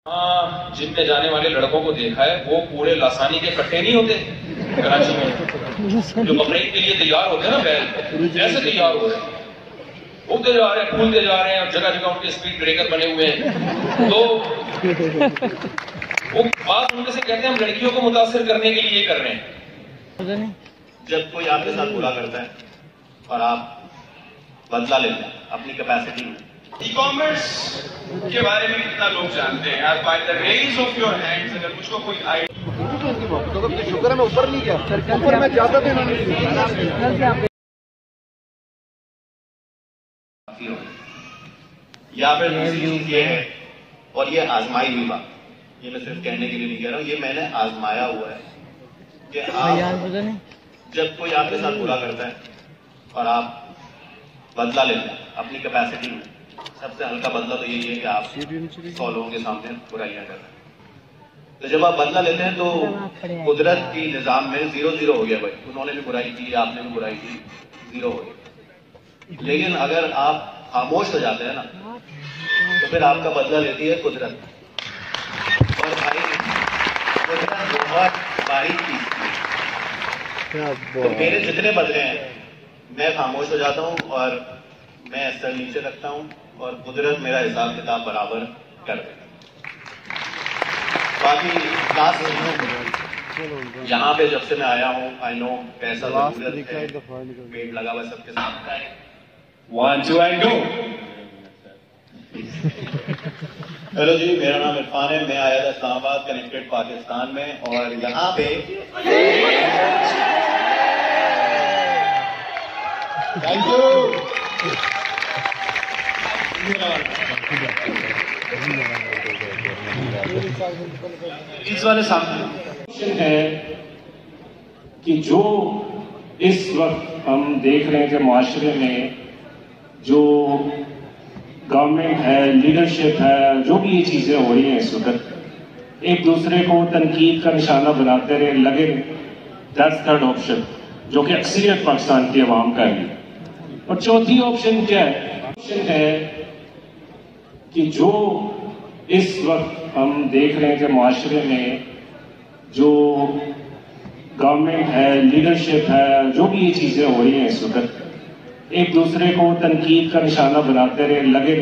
جم میں جانے والے لڑکوں کو دیکھا ہے، وہ پورے لاسانی کے کٹے نہیں ہوتے کراچی میں جو بقرعید کے لیے تیار ہوتے ہیں نا، بیل ایسے تیار ہو رہے ہیں، اگتے جا رہے ہیں، پھولتے جا رہے ہیں، اور جگہ جگہ ان کے اسپیڈ بریکر بنے ہوئے ہیں۔ تو وہ بات ان میں سے کہتے ہیں ہم لڑکیوں کو متاثر کرنے کے لیے یہ کر رہے ہیں۔ جب کوئی آپ کے ساتھ برا کرتا ہے اور آپ بدلہ لیتے ہیں اپنی کیپیسٹی میں۔ ای کامرس کے بارے میں کتنا لوگ جانتے ہیں؟ آپ by the raise of your hands اگر مجھ کو کوئی شکر ہے میں اوپر نہیں گیا، اوپر میں جاتا تھا۔ یا پھر دوسری چیز یہ ہے، اور یہ آزمائی ہوئی بات، یہ میں صرف کہنے کے لیے نہیں کہہ رہا ہوں، یہ میں نے آزمایا ہوا ہے کہ آپ جب کوئی آپ کے ساتھ برا کرتا ہے اور آپ بدلہ لیتے ہیں اپنی کیپیسٹی میں، سب سے ہلکا بدلہ تو یہی ہے کہ آپ 100 لوگوں کے سامنے برائیاں کر رہے ہیں۔ تو جب آپ بدلہ لیتے ہیں تو قدرت کی نظام میں 0-0 ہو گیا بھائی، انہوں نے بھی برائی کی، آپ نے بھی برائی کی، 0 ہو گیا۔ لیکن اگر آپ خاموش ہو جاتے ہیں نا تو پھر آپ کا بدلہ لیتی ہے قدرت، اور بھائی قدرت بہت باریک چیز ہے۔ تو میرے جتنے بدلے ہیں میں خاموش ہو جاتا ہوں اور میں سر نیچے رکھتا ہوں اور قدرت میرا حساب کتاب برابر کر دے۔ باقی یہاں پہ جب سے میں آیا ہوں آئی نو پیسہ ضرورت ہے، پیٹ لگا ہوا سب کے ساتھ۔ 1 2 اینڈ گو۔ ہیلو جی، میرا نام عرفان ہے، میں آیا تھا اسلام آباد کنیکٹڈ پاکستان میں، اور یہاں پہ تھینک یو اس والے سامنے ہے کہ جو اس وقت ہم دیکھ رہے ہیں کہ معاشرے میں جو گورنمنٹ ہے، لیڈرشپ ہے، جو بھی یہ چیزیں ہو رہی ہیں اس وقت، ایک دوسرے کو تنقید کا نشانہ بناتے رہے لگے، دیٹس تھرڈ آپشن جو کہ اکثریت پاکستان کی عوام کا ہے۔ اور چوتھی آپشن کیا ہے؟ آپشن ہے کہ جو اس وقت ہم دیکھ رہے ہیں کہ معاشرے میں جو گورنمنٹ ہے، لیڈرشپ ہے، جو بھی یہ چیزیں ہو رہی ہیں اس وقت، ایک دوسرے کو تنقید کا نشانہ بناتے رہے لگے،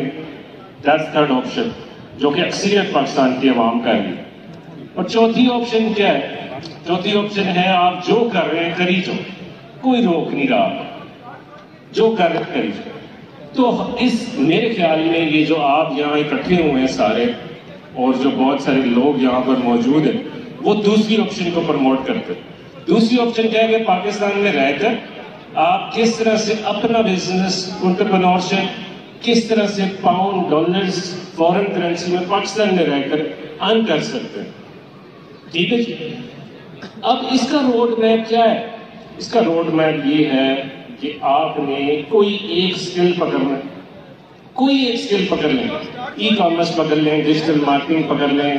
دیٹس تھرڈ آپشن جو کہ اکثریت پاکستان کی عوام کا ہے۔ اور چوتھی آپشن کیا ہے؟ چوتھی آپشن ہے آپ جو کر رہے ہیں کری جو، کوئی روک نہیں رہا، جو کر رہے ہیں کری جو۔ تو اس میرے خیال میں یہ جو آپ یہاں اکٹھے ہوئے ہیں سارے، اور جو بہت سارے لوگ یہاں پر موجود ہیں، وہ دوسری آپشن کو پروموٹ کرتے ہیں۔ دوسری آپشن کیا ہے کہ پاکستان میں رہ کر آپ کس طرح سے اپنا بزنس انٹرپرینورشپ کس طرح سے پاؤنڈ، ڈالرز، فورن کرنسی میں پاکستان میں رہ کر ارن کر سکتے ہیں۔ ٹھیک ہے جی، اب اس کا روڈ میپ کیا ہے؟ اس کا روڈ میپ یہ ہے کہ آپ نے کوئی ایک سکل پکڑنا، کوئی ایک سکل پکڑ لیں، ای کامرس پکڑ لیں، ڈیجیٹل مارکیٹنگ پکڑ لیں،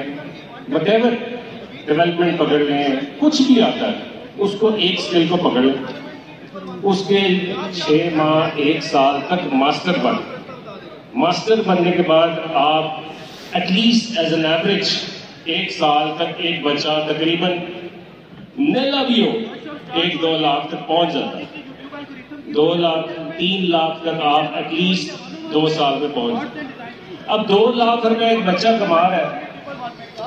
وٹ ایور ڈیولپمنٹ پکڑ لیں، کچھ بھی آتا ہے اس کو ایک سکل کو پکڑ لیں، اس کے 6 ماہ 1 سال تک ماسٹر بننے کے بعد آپ at least as an average 1 سال تک ایک بچہ تقریباً نیلا بھی ہو 1-2 لاکھ تک پہنچ جاتا ہے، 2 لاکھ 3 لاکھ تک آپ ایٹ لیسٹ 2 سال میں پہنچ جاتے ہیں۔ اب 2 لاکھ روپے ایک بچہ کما رہا ہے،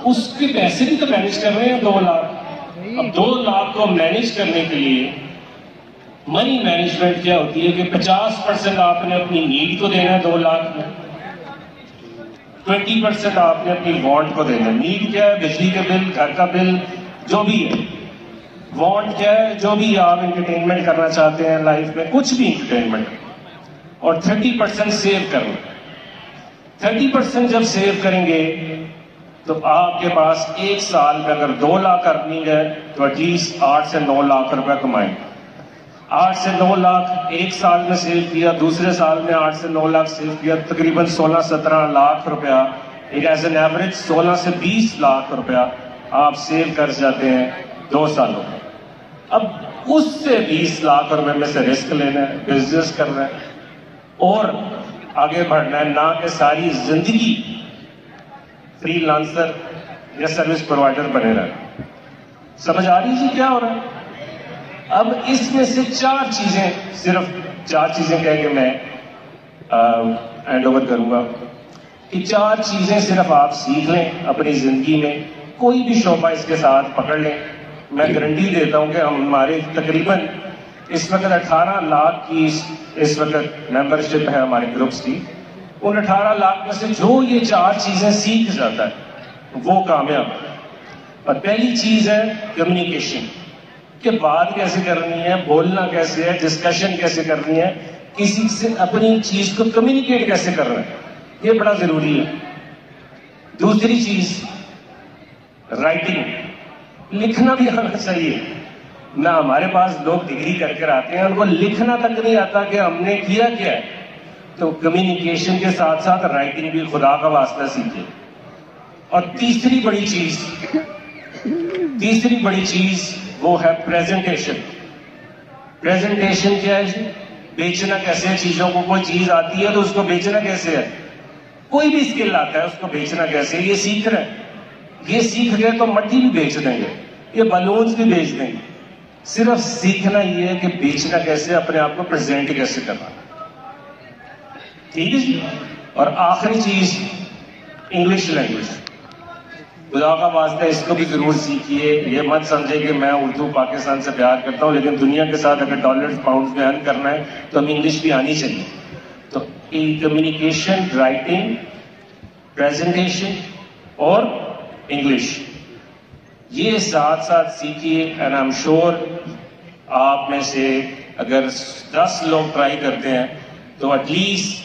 اس کے پیسے بھی تو مینیج کر رہے ہیں 2 لاکھ۔ اب 2 لاکھ کو مینیج کرنے کے لیے منی مینجمنٹ کیا ہوتی ہے کہ 50% آپ نے اپنی نیڈ کو دینا ہے 2 لاکھ میں، 20% آپ نے اپنی وانٹ کو دینا ہے۔ نیڈ کیا ہے؟ بجلی کا بل، گھر کا بل، جو بھی ہے۔ وانٹ کیا ہے؟ جو بھی آپ انٹرٹینمنٹ کرنا چاہتے ہیں لائف میں، کچھ بھی انٹرٹینمنٹ۔ اور 30% سیو کرنا۔ 30% جب سیو کریں گے تو آپ کے پاس 1 سال میں اگر 2 لاکھ ارننگ ہے تو ایٹ لیسٹ 8 سے 9 لاکھ روپے کمائیں گے۔ 8 سے 9 لاکھ ایک سال میں سیو کیا، دوسرے سال میں 8 سے 9 لاکھ سیو کیا، تقریباً 16-17 لاکھ روپیہ، ایک ایز این ایوریج 16 سے 20 لاکھ روپیہ آپ سیو کر جاتے ہیں 2 سالوں میں۔ اب اس سے 20 لاکھ روپے میں سے رسک لینا ہے، بزنس کرنا ہے اور آگے بڑھنا ہے، نہ کہ ساری زندگی فری لانسر یا سروس پرووائڈر بنے رہے. سمجھ آ رہی جی کیا ہو رہا ہے؟ اب اس میں سے صرف چار چیزیں کہہ کے میں ہینڈ اوور کروں گا کہ 4 چیزیں صرف آپ سیکھ لیں اپنی زندگی میں. کوئی بھی شعبہ اس کے ساتھ پکڑ لیں. میں گارنٹی دیتا ہوں کہ ہمارے تقریباً اس وقت 18 لاکھ کی اس وقت ممبرشپ ہے ہمارے گروپس کی. ان 18 لاکھ میں سے جو یہ 4 چیزیں سیکھ جاتا ہے وہ کامیاب. اور پہلی چیز ہے کمیونیکیشن، کہ بات کیسے کرنی ہے، بولنا کیسے ہے، ڈسکشن کیسے کرنی ہے، کسی سے اپنی چیز کو کمیونیکیٹ کیسے کرنا ہے، یہ بڑا ضروری ہے. دوسری چیز رائٹنگ، لکھنا بھی آنا چاہیے. نہ ہمارے پاس لوگ ڈگری کر کر آتے ہیں ان کو لکھنا تک نہیں آتا کہ ہم نے کیا کیا ہے. تو کمیونیکیشن کے ساتھ ساتھ رائٹنگ بھی خدا کا واسطہ سیکھیں. اور تیسری بڑی چیز وہ ہے پریزنٹیشن. پریزنٹیشن کیا ہے جی؟ بیچنا کیسے ہے چیزوں کو. کوئی چیز آتی ہے تو اس کو بیچنا کیسے ہے. کوئی بھی اسکل آتا ہے اس کو بیچنا کیسے ہے، یہ سیکھ رہے ہیں. یہ سیکھ گئے تو مٹی بھی بیچ دیں گے، یہ بلونز بھی بیچ دیں گے. صرف سیکھنا یہ ہے کہ بیچنا کیسے، اپنے آپ کو پریزنٹ کیسے کرنا. ٹھیک ہے جی. اور آخری چیز انگلش لینگویج. خدا کا واسطہ اس کو بھی ضرور سیکھیے. یہ مت سمجھے کہ میں اردو پاکستان سے پیار کرتا ہوں لیکن دنیا کے ساتھ اگر ڈالر پاؤنڈ میں ارن کرنا ہے تو ہمیں انگلش بھی آنی چاہیے. تو کمیونیکیشن، رائٹنگ، پریزنٹیشن اور انگلش، یہ ساتھ سیکھیے. اینڈ آئی ایم شیور آپ میں سے اگر 10 لوگ ٹرائی کرتے ہیں تو ایٹ لیسٹ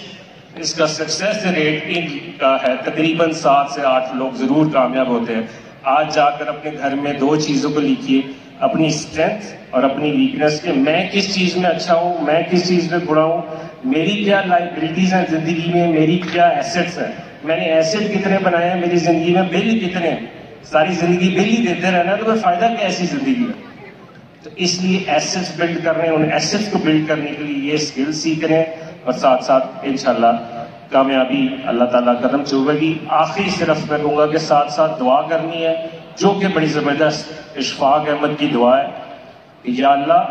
اس کا سکسیس ریٹ ان کا ہے تقریباً 7 سے 8 لوگ ضرور کامیاب ہوتے ہیں. آج جا کر اپنے گھر میں 2 چیزوں کو لکھیے، اپنی اسٹرینتھ اور اپنی ویکنیس، کہ میں کس چیز میں اچھا ہوں، میں کس چیز میں برا ہوں، میری کیا لائبلٹیز ہیں زندگی میں، میری کیا ایسٹس ہیں، میں نے ایسٹ کتنے بنائے ہیں میری زندگی میں، بل کتنے ہیں. ساری زندگی بل ہی دیتے رہنا تو کوئی فائدہ کیا ایسی زندگی ہے. تو اس لیے ایسٹس بلڈ کر رہے ہیں، ان ایسٹس کو بلڈ کرنے کے لیے یہ اسکل سیکھ رہے ہیں اور ساتھ انشاءاللہ کامیابی اللہ تعالیٰ قدم چوبے گی. آخری صرف میں کہوں گا کہ ساتھ دعا کرنی ہے جو کہ بڑی زبردست اشفاق احمد کی دعا ہے کہ یا اللہ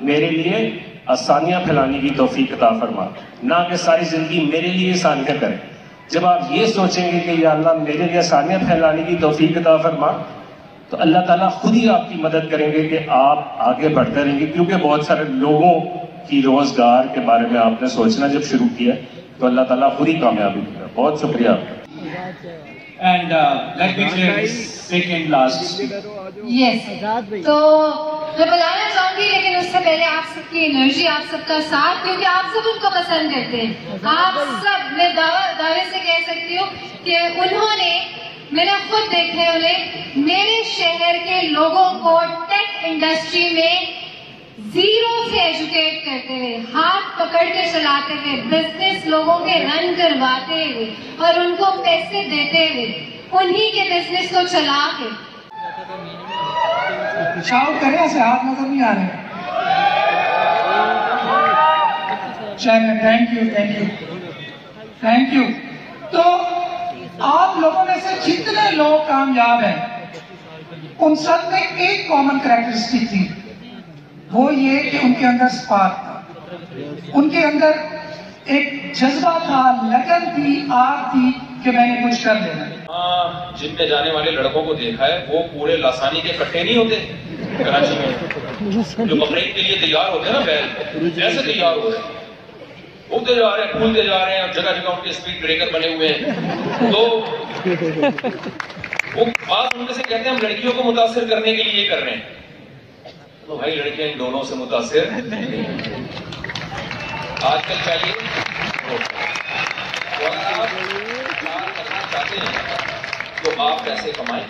میرے لیے آسانیاں پھیلانے کی توفیق عطا فرما، نہ کہ ساری زندگی میرے لیے آسانیاں کرے. جب آپ یہ سوچیں گے کہ یا اللہ میرے لیے آسانیاں پھیلانے کی توفیق عطا فرما تو اللہ تعالیٰ خود ہی آپ کی مدد کریں گے کہ آپ آگے بڑھتے رہیں گے. کیونکہ بہت سارے لوگوں کی روزگار کے بارے میں آپ نے سوچنا جب شروع کیا تو اللہ تعالیٰ خود ہی کامیابی دے گا. بہت شکریہ آپ کا. And let me say second last. Yes. تو میں بلانا چاہوں گی لیکن اس سے پہلے آپ سب کی انرجی، آپ سب کا ساتھ، کیونکہ آپ سب ان کو پسند کرتے ہیں. آپ سب، میں دعوے سے کہہ سکتی ہوں کہ انہوں نے، میں نے خود دیکھا ہے انہیں، میرے شہر کے لوگوں کو ٹیک انڈسٹری میں 0 سے ایجوکیٹ کرتے ہوئے، ہاتھ پکڑ کے چلاتے ہوئے، بزنس لوگوں کے رن کرواتے ہوئے اور ان کو پیسے دیتے ہوئے، انہی کے بزنس کو چلا کے. شاؤٹ کریں، ایسے ہاتھ نظر نہیں آ رہے. چلیں، تھینک یو. تو آپ لوگوں میں سے جتنے لوگ کامیاب ہیں ان سب میں ایک کامن کریکٹرسٹک تھی، وہ یہ کہ ان کے اندر سپارک تھا، ان کے اندر ایک جذبہ تھا، لگن تھی، آگ تھی کہ میں نے کچھ کر دینا. جم میں جانے والے لڑکوں کو دیکھا ہے وہ پورے لاسانی کے کٹے نہیں ہوتے کراچی میں، جو بقرعید کے لیے تیار ہوتے ہیں نا بیل، ایسے تیار ہو رہے ہیں، اگتے جا رہے ہیں، پھولتے جا رہے ہیں، اور جگہ جگہ ان کے اسپیڈ بریکر بنے ہوئے ہیں. تو وہ بات ان میں سے کہتے ہیں ہم لڑکیوں کو متاثر کرنے کے لیے یہ کر رہے ہیں. تو بھائی لڑکیاں ان دونوں سے متاثر آج کل چاہیے. چاہتے ہیں تو آپ پیسے کمائیں،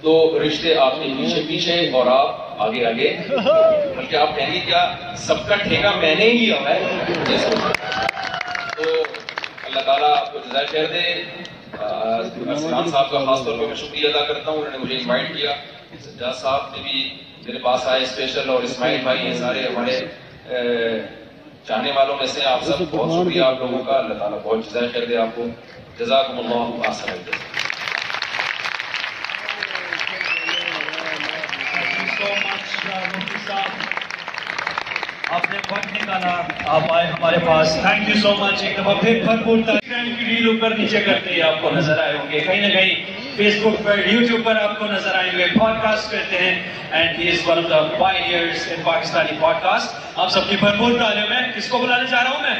تو رشتے آپ کے پیچھے پیچھے اور آپ آگے آگے، بلکہ آپ کہیں گے کیا سب کا ٹھیکہ میں نے ہی لیا ہے. تو اللہ تعالیٰ آپ کو جزائے خیر دے. ارسلان صاحب کا خاص طور پہ میں شکریہ ادا کرتا ہوں، انہوں نے مجھے انوائٹ کیا. سجاد صاحب نے بھی میرے پاس آئے اسپیشل، اور اسماعیل بھائی، یہ سارے ہمارے چاہنے والوں میں سے آپ سب بہت شکریہ آپ لوگوں کا. اللہ تعالیٰ بہت جزائے خیر دے آپ کو. جزاکم اللہ احسن الجزاء. نے وقت نکالا, آپ آئے ہمارے پاس, تھینک یو سو مچ. ایک دفعہ پھر بھرپور کی ریل اوپر نیچے کرتے ہی آپ کو نظر آئے ہوں گے, کہیں نہ کہیں فیس بک پر, یوٹیوب پر آپ کو نظر آئیں گے. پوڈ کاسٹ کرتے ہیں, and he is one of the pioneers in Pakistani podcast. آپ سب کی بھرپور تعلیم ہے. کس کو بلانے جا رہا ہوں میں؟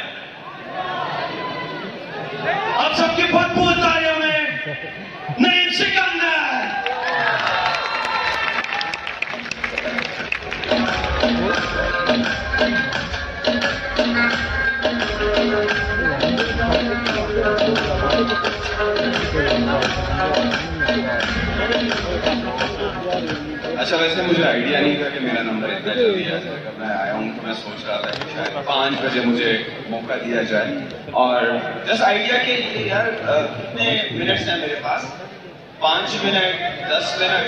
آپ سب کی بھرپور تعلیم ہے نعیم سکندر. اچھا, ویسے مجھے آئیڈیا نہیں تھا کہ میرا نمبر اتنا جلدی آ جائے گا. میں آیا ہوں تو میں سوچ رہا تھا کہ شاید 5 بجے مجھے موقع دیا جائے, اور جسٹ آئیڈیا کہ یار کتنے منٹس ہیں میرے پاس, 5 منٹ, 10 منٹ.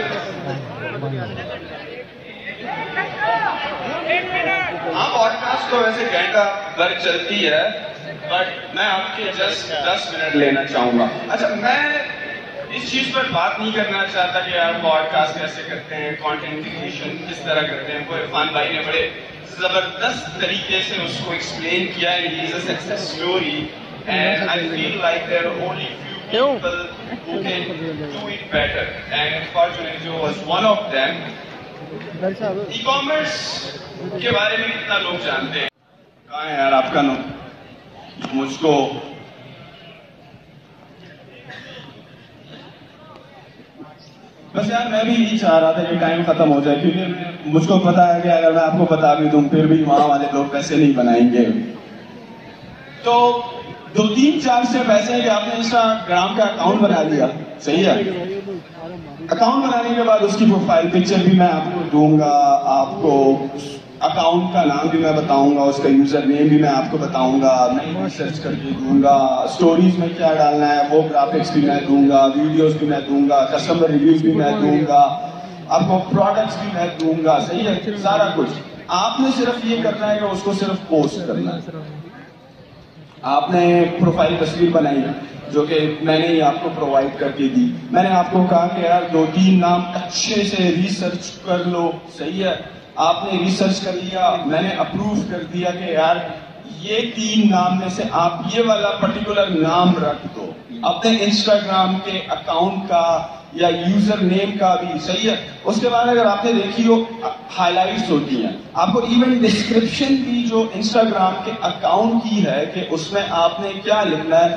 ہاں, پوڈ کاسٹ تو ویسے گھنٹہ بھر چلتی ہے, بٹ میں آپ کے جسٹ 10 منٹ لینا چاہوں گا. اچھا, میں اس چیز پر بات نہیں کرنا چاہتا کہ یار پوڈ کاسٹ کیسے کرتے ہیں, کانٹینٹ کریشن کس طرح کرتے ہیں. کوئی عرفان بھائی نے بڑے زبردست طریقے سے اس کو ایکسپلین کیا ہے. He is a success story and I feel like there are only few people who can do it better, and Fortunate was one of them. E commerce کے بارے میں کتنا لوگ جانتے ہیں؟ کہاں ہے یار آپ کا نام؟ مجھ کو بس یار میں بھی یہی چاہ رہا تھا کہ ٹائم ختم ہو جائے, کیونکہ مجھ کو پتا ہے کہ اگر میں آپ کو بتا بھی دوں پھر بھی وہاں والے لوگ پیسے نہیں بنائیں گے. تو 2-3-4 اسٹیپ ایسے ہیں کہ آپ نے انسٹاگرام کا اکاؤنٹ بنا لیا, صحیح ہے. اکاؤنٹ بنانے کے بعد اس کی پروفائل پکچر بھی میں آپ کو دوں گا, آپ کو اکاؤنٹ کا نام بھی میں بتاؤں گا, اس کا یوزر نیم بھی میں آپ کو بتاؤں گا, میں سرچ کر کے دوں گا, اسٹوریز میں کیا ڈالنا ہے وہ گرافکس بھی میں دوں گا, ویڈیوز بھی میں دوں گا, کسٹمر ریویوز بھی میں دوں گا, آپ کو پروڈکٹس بھی میں دوں گا, صحیح ہے, سارا کچھ. آپ نے صرف یہ کرنا ہے کہ اس کو صرف پوسٹ کرنا ہے. آپ نے پروفائل تصویر بنائی جو کہ میں نے ہی آپ کو پرووائڈ کر کے دی. میں نے آپ کو کہا کہ یار 2-3 نام اچھے سے ریسرچ کر لو, صحیح ہے. آپ نے ریسرچ کر لیا, میں نے اپروو کر دیا کہ یار یہ 3 نام میں سے آپ یہ والا پرٹیکولر نام رکھ دو اپنے انسٹاگرام کے اکاؤنٹ کا یا یوزر نیم کا بھی, صحیح ہے. اس کے بعد اگر آپ نے دیکھی ہو ہائی لائٹس ہوتی ہیں, آپ کو ایون ڈسکرپشن بھی جو انسٹاگرام کے اکاؤنٹ کی ہے کہ اس میں آپ نے کیا لکھنا ہے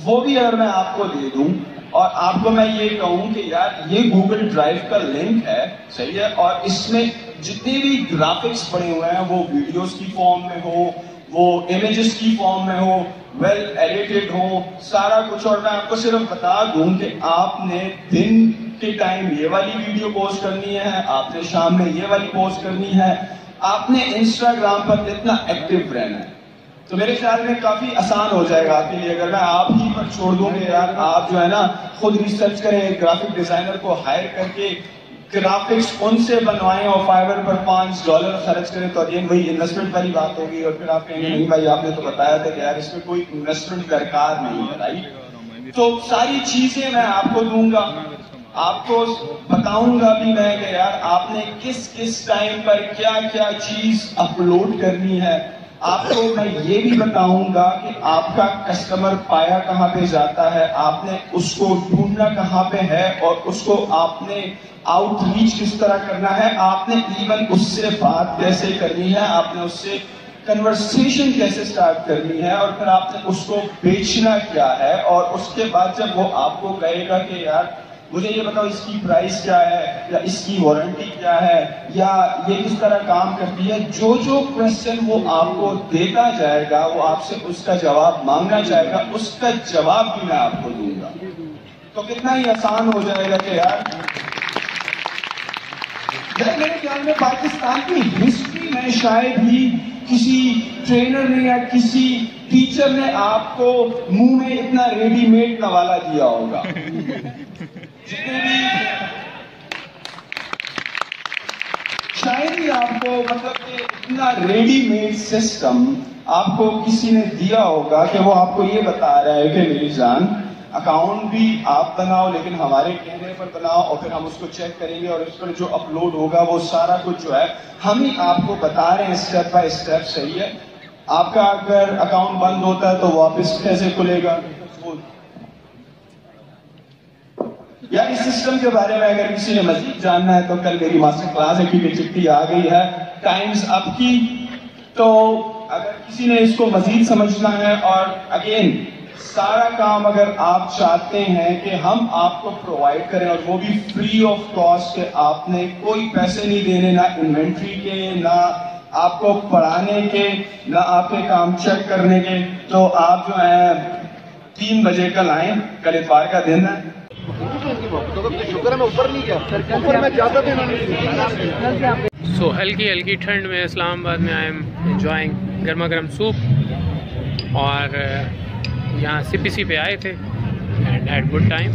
وہ بھی اگر میں آپ کو دے دوں, اور آپ کو میں یہ کہوں کہ یار یہ گوگل ڈرائیو کا لنک ہے, صحیح ہے, اور اس میں جتنے بھی گرافکس پڑے ہوئے ہیں وہ ویڈیوز کی فارم میں ہو, وہ امیجز کی فارم میں ہو, ویل ایڈیٹڈ ہو, سارا کچھ. اور میں آپ کو صرف بتا دوں کہ آپ نے دن کے ٹائم یہ والی ویڈیو پوسٹ کرنی ہے, آپ نے شام میں یہ والی پوسٹ کرنی ہے, آپ نے انسٹاگرام پر اتنا ایکٹیو رہنا ہے. تو میرے خیال میں کافی آسان ہو جائے گا آپ کے لیے اگر میں آپ ہی پر چھوڑ دوں کہ یار آپ جو ہے نا خود ریسرچ کریں, گرافک ڈیزائنر کو ہائر کر کے گرافکس ان سے بنوائیں اور فائبر پر $5 خرچ کریں. تو اگین وہی انویسٹمنٹ والی بات ہوگی, اور پھر آپ کہیں گے نہیں بھائی آپ نے تو بتایا تھا کہ یار اس میں کوئی انویسٹمنٹ درکار نہیں ہے, رائٹ. تو ساری چیزیں میں آپ کو دوں گا, آپ کو بتاؤں گا بھی میں کہ یار آپ نے کس کس ٹائم پر کیا کیا چیز اپلوڈ کرنی ہے. آپ کو میں یہ بھی بتاؤں گا کہ آپ کا کسٹمر پایا کہاں پہ جاتا ہے, آپ نے اس کو ڈھونڈنا کہاں پہ ہے, اور اس کو آپ نے آؤٹ ریچ کس طرح کرنا ہے, آپ نے ایون اس سے بات کیسے کرنی ہے, آپ نے اس سے کنورسیشن کیسے سٹارٹ کرنی ہے, اور پھر آپ نے اس کو بیچنا کیا ہے. اور اس کے بعد جب وہ آپ کو کہے گا کہ یار مجھے یہ بتاؤ اس کی پرائس کیا ہے, یا اس کی وارنٹی کیا ہے, یا یہ کس طرح کام کرتی ہے, جو کوشچن وہ آپ کو دیتا جائے گا, وہ آپ سے اس کا جواب مانگنا چاہے گا, اس کا جواب بھی میں آپ کو دوں گا. تو کتنا ہی آسان ہو جائے گا کہ یار میرے خیال میں پاکستان کی ہسٹری میں شاید ہی کسی ٹرینر نے یا کسی ٹیچر نے آپ کو منہ میں اتنا ریڈی میڈ نوالا دیا ہوگا. جتنے بھی شاید ہی آپ کو مطلب کہ اتنا ریڈی میڈ سسٹم آپ کو کسی نے دیا ہوگا کہ وہ آپ کو یہ بتا رہا ہے کہ میری جان اکاؤنٹ بھی آپ بناؤ لیکن ہمارے کہنے پر بناؤ اور پھر ہم اس کو چیک کریں گے اور اس پر جو اپلوڈ ہوگا وہ سارا کچھ جو ہے ہم ہی آپ کو بتا رہے ہیں اسٹیپ بائی اسٹیپ. صحیح ہے. آپ کا اگر اکاؤنٹ بند ہوتا ہے تو واپس کیسے کھلے گا؟ یا اس سسٹم کے بارے میں اگر کسی نے مزید جاننا ہے تو کل میری ماسٹر کلاس ہے کیونکہ چھٹی آ گئی ہے ٹائمز اپ کی. تو اگر کسی نے اس کو مزید سمجھنا ہے اور اگین سارا کام اگر آپ چاہتے ہیں کہ ہم آپ کو پرووائڈ کریں اور وہ بھی فری آف کاسٹ کہ آپ نے کوئی پیسے نہیں دینے نہ انوینٹری کے نہ آپ کو پڑھانے کے نہ آپ کے کام چیک کرنے کے تو آپ جو ہیں 3 بجے کل آئیں. کل اتوار کا دن ہے. شکر ہے میں اوپر نہیں گیا اوپر میں جاتا تھا. سو ہلکی ٹھنڈ میں اسلام آباد میں آئی ایم انجوائنگ گرما گرم سوپ اور یہاں CPC پہ آئے تھے اینڈ ہیڈ گڈ ٹائم.